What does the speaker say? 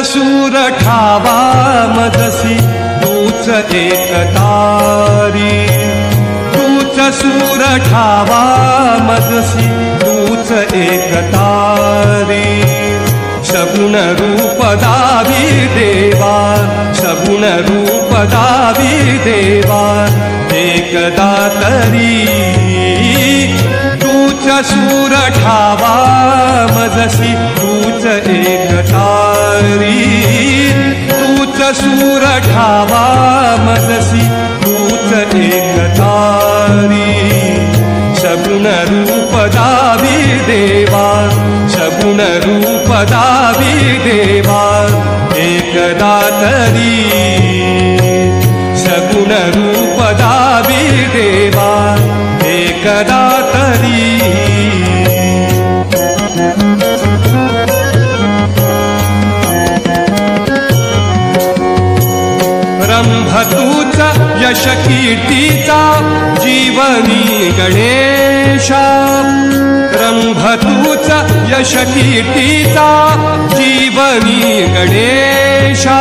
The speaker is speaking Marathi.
सूर ठावा मजसी तूच एकतारी, तूच सूर ठावा मजसी तूच एकतारी। सगुण रूप दावी देवा, सगुण रूप दावी देवा एकदा तरी। तूच सूर ठावा मजसी तूच एकतारी, तूच सूर ठावा मजसी तूच एकतारी। सगुण रूप दावी देवा, सगुण रूप दावी देवा एकदा तरी। सगुण रूप दावी देवा एकदा तरी। रंभ तूच यश कीर्तीचा जीवनी गणेशा, रंभ तूच यश कीर्तीचा जीवनी गणेशा।